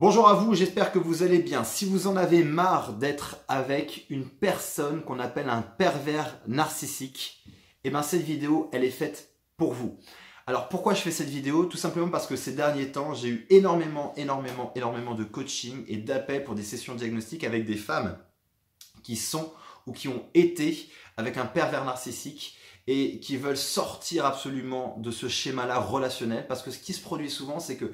Bonjour à vous, j'espère que vous allez bien. Si vous en avez marre d'être avec une personne qu'on appelle un pervers narcissique, eh bien cette vidéo, elle est faite pour vous. Alors pourquoi je fais cette vidéo? Tout simplement parce que ces derniers temps, j'ai eu énormément de coaching et d'appels pour des sessions diagnostiques avec des femmes qui sont ou qui ont été avec un pervers narcissique et qui veulent sortir absolument de ce schéma-là relationnel, parce que ce qui se produit souvent, c'est que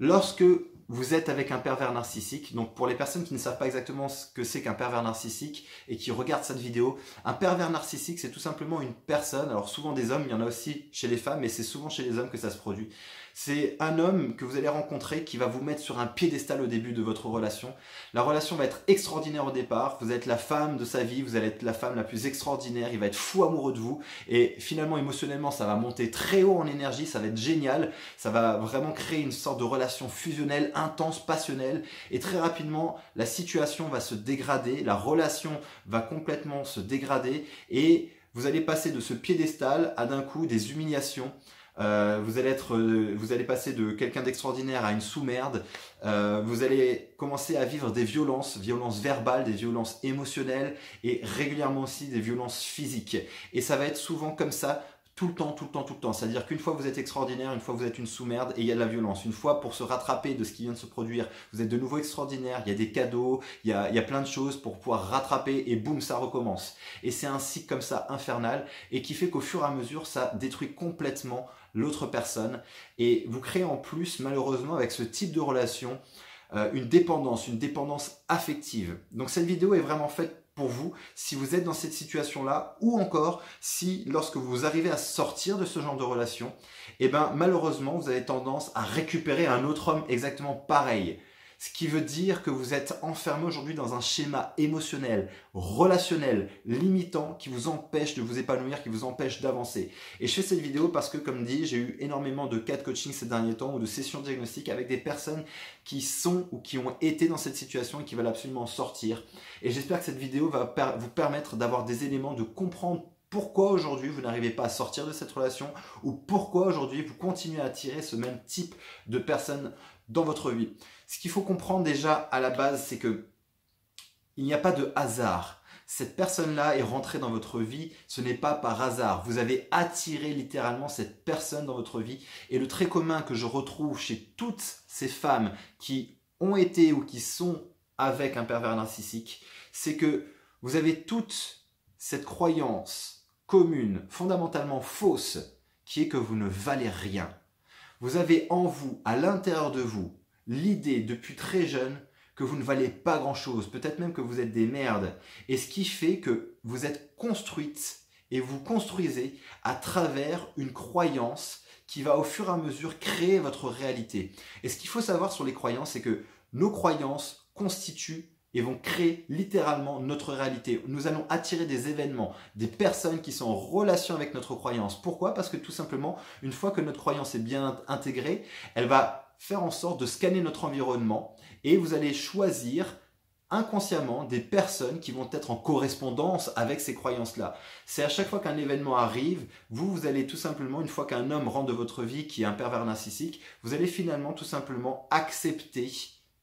lorsque vous êtes avec un pervers narcissique, donc pour les personnes qui ne savent pas exactement ce que c'est qu'un pervers narcissique et qui regardent cette vidéo, un pervers narcissique, c'est tout simplement une personne, alors souvent des hommes, il y en a aussi chez les femmes, mais c'est souvent chez les hommes que ça se produit. C'est un homme que vous allez rencontrer qui va vous mettre sur un piédestal au début de votre relation. La relation va être extraordinaire au départ, vous êtes la femme de sa vie, vous allez être la femme la plus extraordinaire, il va être fou amoureux de vous et finalement émotionnellement ça va monter très haut en énergie, ça va être génial, ça va vraiment créer une sorte de relation fusionnelle, intense, passionnelle et très rapidement la situation va se dégrader, la relation va complètement se dégrader et vous allez passer de ce piédestal à d'un coup des humiliations. Vous allez passer de quelqu'un d'extraordinaire à une sous-merde. Vous allez commencer à vivre des violences verbales, des violences émotionnelles et régulièrement aussi des violences physiques. Et ça va être souvent comme ça. Tout le temps. C'est-à-dire qu'une fois vous êtes extraordinaire, une fois vous êtes une sous-merde et il y a de la violence. Une fois pour se rattraper de ce qui vient de se produire, vous êtes de nouveau extraordinaire, il y a des cadeaux, il y a plein de choses pour pouvoir rattraper et boum, ça recommence. Et c'est un cycle comme ça infernal et qui fait qu'au fur et à mesure, ça détruit complètement l'autre personne. Et vous créez en plus, malheureusement, avec ce type de relation, une dépendance affective. Donc cette vidéo est vraiment faite pour vous, si vous êtes dans cette situation-là, ou encore si lorsque vous arrivez à sortir de ce genre de relation, eh ben, malheureusement, vous avez tendance à récupérer un autre homme exactement pareil. Ce qui veut dire que vous êtes enfermé aujourd'hui dans un schéma émotionnel, relationnel, limitant, qui vous empêche de vous épanouir, qui vous empêche d'avancer. Et je fais cette vidéo parce que, comme dit, j'ai eu énormément de cas de coaching ces derniers temps ou de sessions diagnostiques avec des personnes qui sont ou qui ont été dans cette situation et qui veulent absolument sortir. Et j'espère que cette vidéo va vous permettre d'avoir des éléments, de comprendre pourquoi aujourd'hui vous n'arrivez pas à sortir de cette relation ou pourquoi aujourd'hui vous continuez à attirer ce même type de personnes dans votre vie. Ce qu'il faut comprendre déjà à la base, c'est que il n'y a pas de hasard. Cette personne-là est rentrée dans votre vie, ce n'est pas par hasard. Vous avez attiré littéralement cette personne dans votre vie. Et le trait commun que je retrouve chez toutes ces femmes qui ont été ou qui sont avec un pervers narcissique, c'est que vous avez toute cette croyance commune, fondamentalement fausse, qui est que vous ne valez rien. Vous avez en vous, à l'intérieur de vous, l'idée depuis très jeune que vous ne valez pas grand-chose, peut-être même que vous êtes des merdes. Et ce qui fait que vous êtes construite et vous construisez à travers une croyance qui va au fur et à mesure créer votre réalité. Et ce qu'il faut savoir sur les croyances, c'est que nos croyances constituent et vont créer littéralement notre réalité. Nous allons attirer des événements, des personnes qui sont en relation avec notre croyance. Pourquoi? Parce que tout simplement, une fois que notre croyance est bien intégrée, elle va faire en sorte de scanner notre environnement et vous allez choisir inconsciemment des personnes qui vont être en correspondance avec ces croyances-là. C'est à chaque fois qu'un événement arrive, vous allez tout simplement, une fois qu'un homme rentre de votre vie qui est un pervers narcissique, vous allez finalement tout simplement accepter,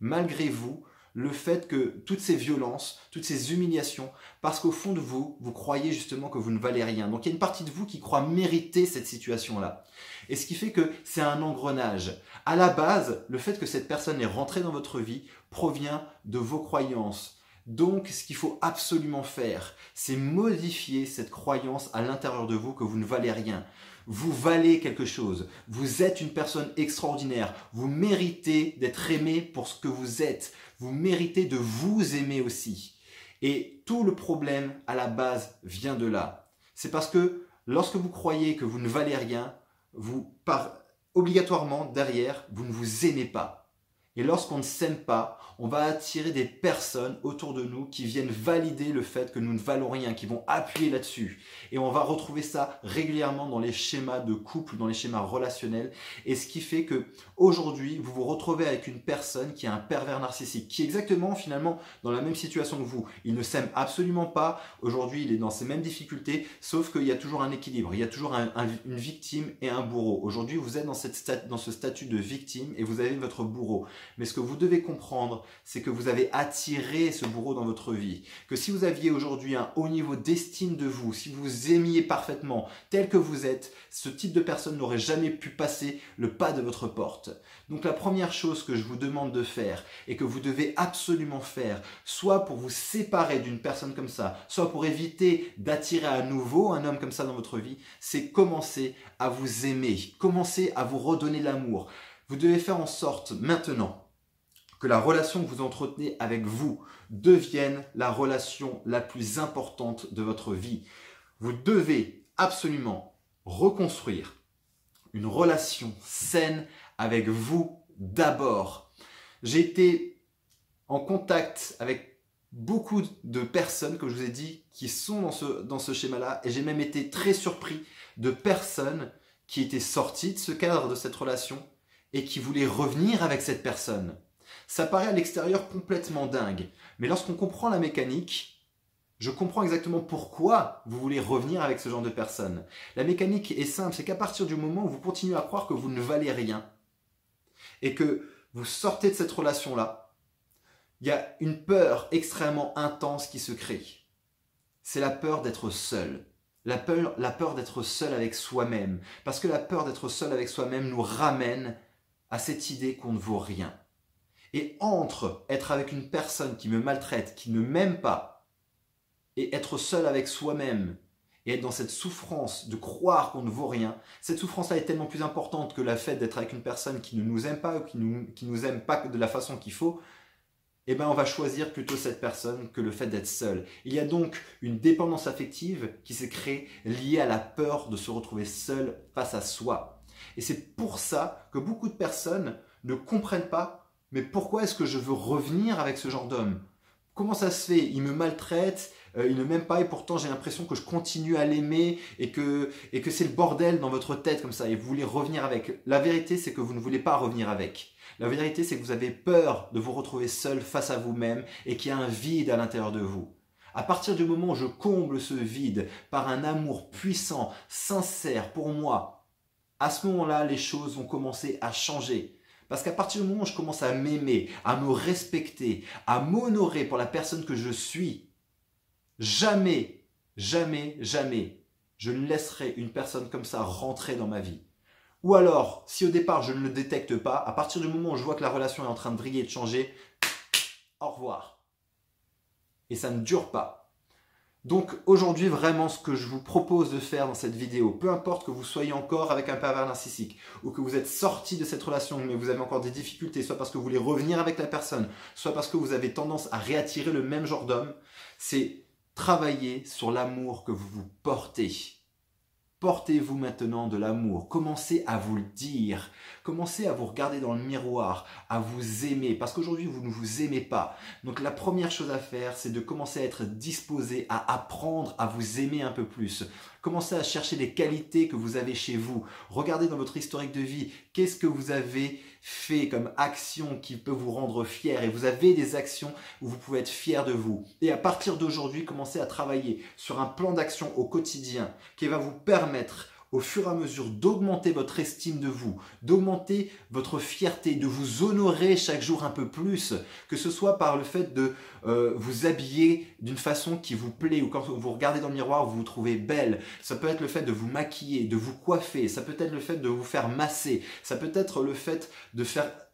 malgré vous, le fait que toutes ces violences, toutes ces humiliations, parce qu'au fond de vous, vous croyez justement que vous ne valez rien. Donc il y a une partie de vous qui croit mériter cette situation-là. Et ce qui fait que c'est un engrenage. À la base, le fait que cette personne est rentrée dans votre vie provient de vos croyances. Donc ce qu'il faut absolument faire, c'est modifier cette croyance à l'intérieur de vous que vous ne valez rien. Vous valez quelque chose, vous êtes une personne extraordinaire, vous méritez d'être aimé pour ce que vous êtes, vous méritez de vous aimer aussi. Et tout le problème à la base vient de là. C'est parce que lorsque vous croyez que vous ne valez rien, obligatoirement derrière, vous ne vous aimez pas. Et lorsqu'on ne s'aime pas, on va attirer des personnes autour de nous qui viennent valider le fait que nous ne valons rien, qui vont appuyer là-dessus. Et on va retrouver ça régulièrement dans les schémas de couple, dans les schémas relationnels. Et ce qui fait que aujourd'hui, vous vous retrouvez avec une personne qui a un pervers narcissique, qui est exactement finalement dans la même situation que vous. Il ne s'aime absolument pas. Aujourd'hui, il est dans ces mêmes difficultés, sauf qu'il y a toujours un équilibre. Il y a toujours une victime et un bourreau. Aujourd'hui, vous êtes dans ce statut de victime et vous avez votre bourreau. Mais ce que vous devez comprendre, c'est que vous avez attiré ce bourreau dans votre vie. Que si vous aviez aujourd'hui un haut niveau d'estime de vous, si vous vous aimiez parfaitement tel que vous êtes, ce type de personne n'aurait jamais pu passer le pas de votre porte. Donc la première chose que je vous demande de faire et que vous devez absolument faire, soit pour vous séparer d'une personne comme ça, soit pour éviter d'attirer à nouveau un homme comme ça dans votre vie, c'est commencer à vous aimer, commencer à vous redonner l'amour. Vous devez faire en sorte maintenant que la relation que vous entretenez avec vous devienne la relation la plus importante de votre vie. Vous devez absolument reconstruire une relation saine avec vous d'abord. J'ai été en contact avec beaucoup de personnes, comme je vous ai dit, qui sont dans ce schéma-là, et j'ai même été très surpris de personnes qui étaient sorties de ce cadre, de cette relation, et qui voulaient revenir avec cette personne. Ça paraît à l'extérieur complètement dingue, mais lorsqu'on comprend la mécanique, je comprends exactement pourquoi vous voulez revenir avec ce genre de personne. La mécanique est simple, c'est qu'à partir du moment où vous continuez à croire que vous ne valez rien, et que vous sortez de cette relation-là, il y a une peur extrêmement intense qui se crée. C'est la peur d'être seul. La peur d'être seul avec soi-même. Parce que la peur d'être seul avec soi-même nous ramène à cette idée qu'on ne vaut rien. Et entre être avec une personne qui me maltraite, qui ne m'aime pas, et être seul avec soi-même, et être dans cette souffrance de croire qu'on ne vaut rien, cette souffrance-là est tellement plus importante que le fait d'être avec une personne qui ne nous aime pas ou qui nous aime pas de la façon qu'il faut, eh ben on va choisir plutôt cette personne que le fait d'être seul. Il y a donc une dépendance affective qui s'est créée liée à la peur de se retrouver seul face à soi. Et c'est pour ça que beaucoup de personnes ne comprennent pas, mais pourquoi est-ce que je veux revenir avec ce genre d'homme ? Comment ça se fait ? Il me maltraite, il ne m'aime pas et pourtant j'ai l'impression que je continue à l'aimer et que c'est le bordel dans votre tête comme ça et vous voulez revenir avec. La vérité, c'est que vous ne voulez pas revenir avec. La vérité, c'est que vous avez peur de vous retrouver seul face à vous-même et qu'il y a un vide à l'intérieur de vous. À partir du moment où je comble ce vide par un amour puissant, sincère pour moi, à ce moment-là, les choses vont commencer à changer. Parce qu'à partir du moment où je commence à m'aimer, à me respecter, à m'honorer pour la personne que je suis, jamais, jamais, jamais, je ne laisserai une personne comme ça rentrer dans ma vie. Ou alors, si au départ je ne le détecte pas, à partir du moment où je vois que la relation est en train de briller et de changer, au revoir. Et ça ne dure pas. Donc aujourd'hui, vraiment ce que je vous propose de faire dans cette vidéo, peu importe que vous soyez encore avec un pervers narcissique ou que vous êtes sorti de cette relation mais vous avez encore des difficultés, soit parce que vous voulez revenir avec la personne, soit parce que vous avez tendance à réattirer le même genre d'homme, c'est travailler sur l'amour que vous vous portez. Portez-vous maintenant de l'amour, commencez à vous le dire, commencez à vous regarder dans le miroir, à vous aimer, parce qu'aujourd'hui vous ne vous aimez pas. Donc la première chose à faire, c'est de commencer à être disposé à apprendre à vous aimer un peu plus. Commencez à chercher les qualités que vous avez chez vous. Regardez dans votre historique de vie, qu'est-ce que vous avez fait comme action qui peut vous rendre fier. Et vous avez des actions où vous pouvez être fier de vous. Et à partir d'aujourd'hui, commencez à travailler sur un plan d'action au quotidien qui va vous permettre au fur et à mesure d'augmenter votre estime de vous, d'augmenter votre fierté, de vous honorer chaque jour un peu plus, que ce soit par le fait de vous habiller d'une façon qui vous plaît ou quand vous regardez dans le miroir, vous vous trouvez belle. Ça peut être le fait de vous maquiller, de vous coiffer, ça peut être le fait de vous faire masser, ça peut être le fait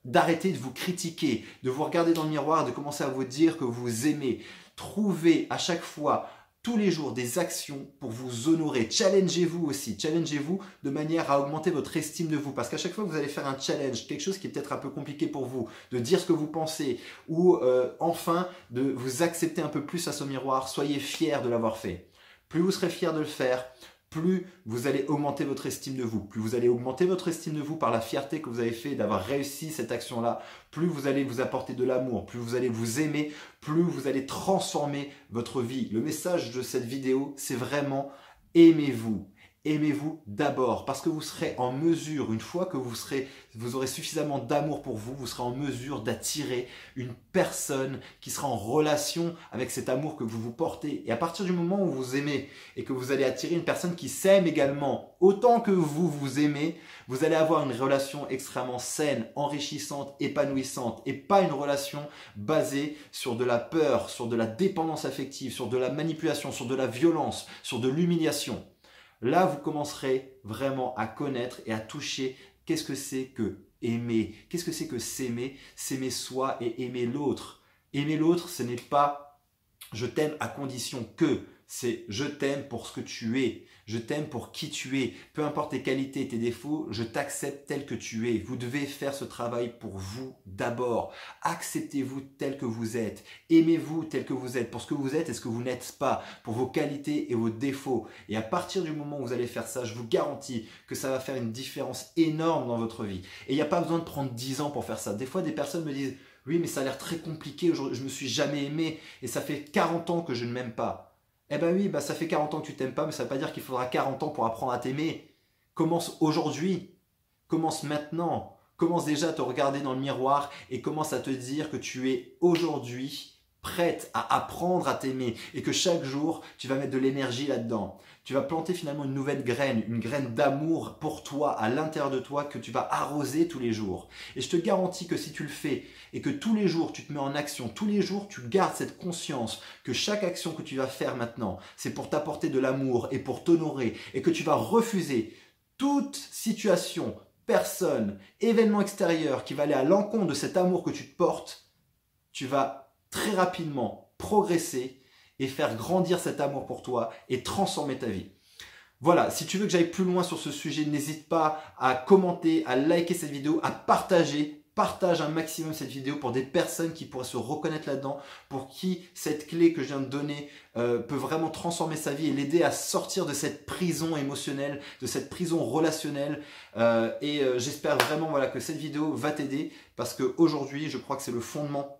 d'arrêter de vous critiquer, de vous regarder dans le miroir, de commencer à vous dire que vous aimez. Trouvez à chaque fois tous les jours des actions pour vous honorer. Challengez-vous aussi. Challengez-vous de manière à augmenter votre estime de vous. Parce qu'à chaque fois que vous allez faire un challenge, quelque chose qui est peut-être un peu compliqué pour vous, de dire ce que vous pensez ou enfin de vous accepter un peu plus à ce miroir, soyez fiers de l'avoir fait. Plus vous serez fiers de le faire, plus vous allez augmenter votre estime de vous. Plus vous allez augmenter votre estime de vous par la fierté que vous avez fait d'avoir réussi cette action-là, plus vous allez vous apporter de l'amour, plus vous allez vous aimer, plus vous allez transformer votre vie. Le message de cette vidéo, c'est vraiment aimez-vous. aimez-vous d'abord parce que vous serez en mesure, une fois que vous aurez suffisamment d'amour pour vous, vous serez en mesure d'attirer une personne qui sera en relation avec cet amour que vous vous portez. Et à partir du moment où vous aimez et que vous allez attirer une personne qui s'aime également autant que vous vous aimez, vous allez avoir une relation extrêmement saine, enrichissante, épanouissante et pas une relation basée sur de la peur, sur de la dépendance affective, sur de la manipulation, sur de la violence, sur de l'humiliation. Là, vous commencerez vraiment à connaître et à toucher qu'est-ce que c'est que aimer, qu'est-ce que c'est que s'aimer, s'aimer soi et aimer l'autre. Aimer l'autre, ce n'est pas « je t'aime à condition que », c'est « je t'aime pour ce que tu es ». Je t'aime pour qui tu es. Peu importe tes qualités et tes défauts, je t'accepte tel que tu es. Vous devez faire ce travail pour vous d'abord. Acceptez-vous tel que vous êtes. Aimez-vous tel que vous êtes pour ce que vous êtes et ce que vous n'êtes pas, pour vos qualités et vos défauts. Et à partir du moment où vous allez faire ça, je vous garantis que ça va faire une différence énorme dans votre vie. Et il n'y a pas besoin de prendre 10 ans pour faire ça. Des fois, des personnes me disent « Oui, mais ça a l'air très compliqué, je ne me suis jamais aimé et ça fait 40 ans que je ne m'aime pas. » Eh ben oui, ça fait 40 ans que tu t'aimes pas, mais ça ne veut pas dire qu'il faudra 40 ans pour apprendre à t'aimer. Commence aujourd'hui, commence maintenant, commence déjà à te regarder dans le miroir et commence à te dire que tu es aujourd'hui prête à apprendre à t'aimer et que chaque jour, tu vas mettre de l'énergie là-dedans. Tu vas planter finalement une nouvelle graine, une graine d'amour pour toi, à l'intérieur de toi, que tu vas arroser tous les jours. Et je te garantis que si tu le fais et que tous les jours, tu te mets en action, tous les jours, tu gardes cette conscience que chaque action que tu vas faire maintenant, c'est pour t'apporter de l'amour et pour t'honorer et que tu vas refuser toute situation, personne, événement extérieur qui va aller à l'encontre de cet amour que tu te portes, tu vas très rapidement progresser et faire grandir cet amour pour toi et transformer ta vie. Voilà, si tu veux que j'aille plus loin sur ce sujet, n'hésite pas à commenter, à liker cette vidéo, à partager. Partage un maximum cette vidéo pour des personnes qui pourraient se reconnaître là-dedans, pour qui cette clé que je viens de donner peut vraiment transformer sa vie et l'aider à sortir de cette prison émotionnelle, de cette prison relationnelle. J'espère vraiment que cette vidéo va t'aider parce qu'aujourd'hui, je crois que c'est le fondement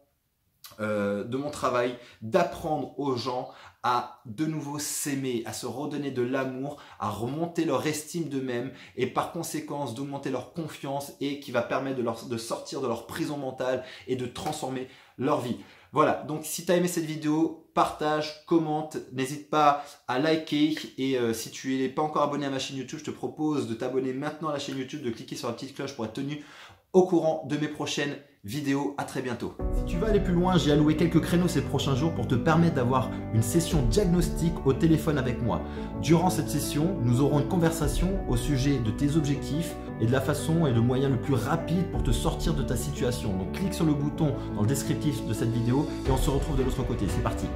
de mon travail, d'apprendre aux gens à de nouveau s'aimer, à se redonner de l'amour, à remonter leur estime d'eux-mêmes et par conséquence d'augmenter leur confiance et qui va permettre de sortir de leur prison mentale et de transformer leur vie. Voilà, donc si tu as aimé cette vidéo, partage, commente, n'hésite pas à liker et si tu n'es pas encore abonné à ma chaîne YouTube, je te propose de t'abonner maintenant à la chaîne YouTube, de cliquer sur la petite cloche pour être tenu au courant de mes prochaines vidéos. À très bientôt. Si tu veux aller plus loin, j'ai alloué quelques créneaux ces prochains jours pour te permettre d'avoir une session diagnostic au téléphone avec moi. Durant cette session, nous aurons une conversation au sujet de tes objectifs et de la façon et le moyen le plus rapide pour te sortir de ta situation. Donc clique sur le bouton dans le descriptif de cette vidéo et on se retrouve de l'autre côté. C'est parti.